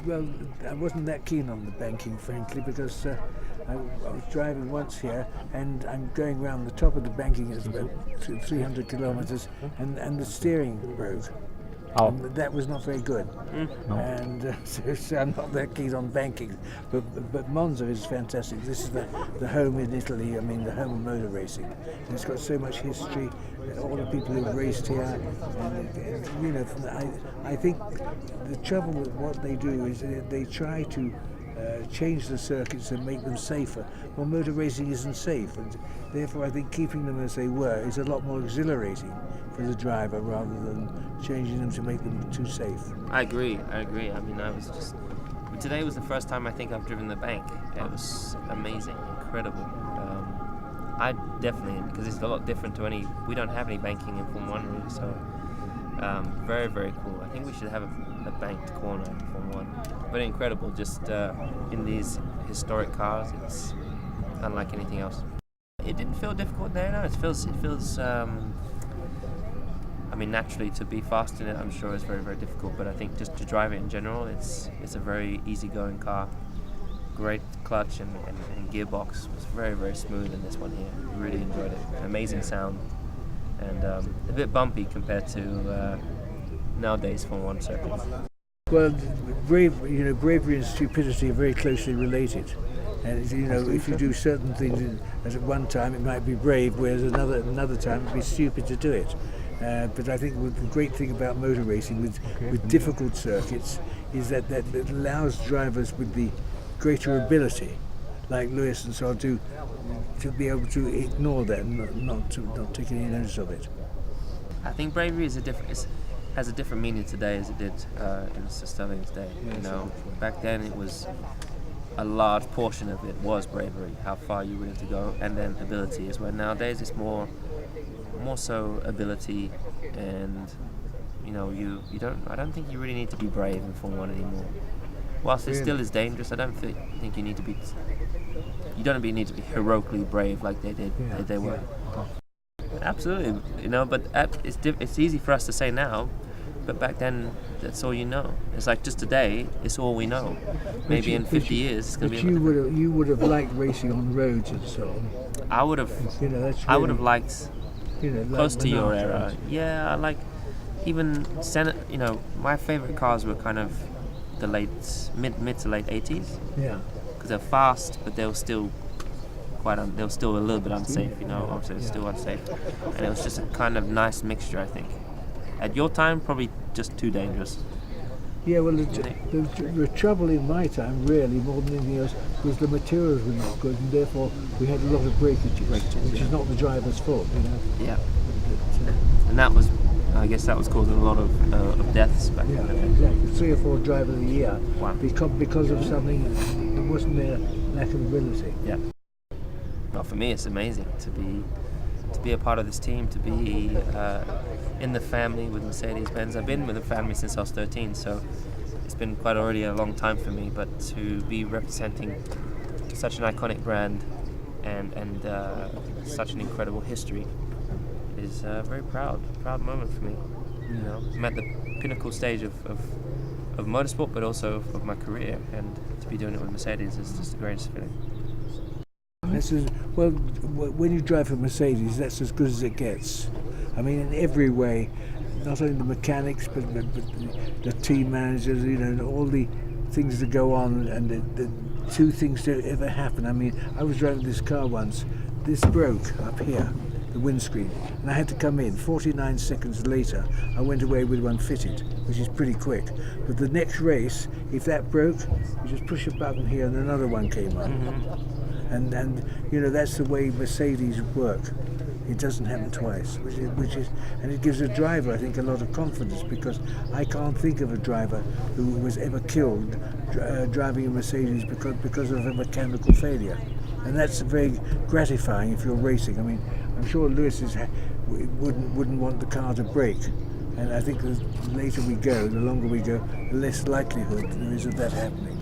Well, I wasn't that keen on the banking, frankly, because I was driving once here, and I'm going round the top of the banking at about 300 kilometres, and the steering broke. Oh. And that was not very good, and so I'm not that keen on banking. But Monza is fantastic. This is the home in Italy. I mean, the home of motor racing. And it's got so much history. All the people who've raced here, and you know, I think the trouble with what they do is they try to change the circuits and make them safer. Well, motor racing isn't safe, and therefore I think keeping them as they were is a lot more exhilarating for the driver rather than changing them to make them too safe. I agree. I mean, today was the first time I think I've driven the bank. It was amazing, incredible. I definitely, because it's a lot different to we don't have any banking in Formula 1 really, so very, very cool. I think we should have a banked corner in Formula 1. But incredible, just in these historic cars, it's unlike anything else. It didn't feel difficult there, no. It feels I mean, naturally, to be fast in it, I'm sure is very, very difficult. But I think just to drive it in general, it's a very easygoing car. Great clutch and gearbox. It was very, very smooth in this one here. Really enjoyed it. Amazing sound, and a bit bumpy compared to nowadays Formula 1 circuits. Well, bravery and stupidity are very closely related. And if you do certain things at one time, it might be brave, whereas another time it'd be stupid to do it. But I think the great thing about motor racing with difficult circuits is that it allows drivers with the greater ability, like Lewis and so on, to be able to ignore that and not take any notice of it. I think bravery has a different meaning today as it did in Sir Stirling's day. Back then it was a large portion of it was bravery, how far you're willing to go, and then ability as well. Nowadays it's more so ability, and I don't think you really need to be brave in Formula 1 anymore. Whilst it still is dangerous, I don't think you need to be. You don't need to be heroically brave like they did. They were. Absolutely, But it's easy for us to say now, but back then that's all you know. It's like just today, it's all we know. Maybe in 50 years, it's going to be. You would have liked racing on roads and so on. I would have. I would have liked. Close to your era. Yeah, I like even Senate. My favorite cars were kind of the mid to late 80s. Yeah. Because they're fast, but they were still they were still a little bit unsafe. Obviously it's still unsafe, and it was just a kind of nice mixture. I think. At your time, probably just too dangerous. Yeah, well, the trouble in my time, really, more than anything else, was the materials were not good, and therefore we had a lot of breakages, which is not the driver's fault, Yeah. And that was, I guess, causing a lot of deaths back then. Yeah, exactly. 3 or 4 drivers a year. Wow. Because of something that wasn't their lack of ability. Yeah. Well, for me, it's amazing to be a part of this team, to be in the family with Mercedes-Benz. I've been with the family since I was 13, so it's been quite already a long time for me. But to be representing such an iconic brand and such an incredible history is a very proud moment for me. I'm at the pinnacle stage of motorsport, but also of my career, and to be doing it with Mercedes is just the greatest feeling. Well, when you drive a Mercedes, that's as good as it gets. I mean, in every way, not only the mechanics, but the team managers, and all the things that go on, and the 2 things that ever happen. I mean, I was driving this car once. This broke up here, the windscreen, and I had to come in. 49 seconds later, I went away with one fitted, which is pretty quick. But the next race, if that broke, you just push a button here and another one came up. Mm-hmm. And that's the way Mercedes work. It doesn't happen twice, which is, and it gives a driver, I think, a lot of confidence, because I can't think of a driver who was ever killed driving a Mercedes because of a mechanical failure, and that's very gratifying if you're racing. I mean, I'm sure Lewis wouldn't want the car to break, and I think the later we go, the longer we go, the less likelihood there is of that happening.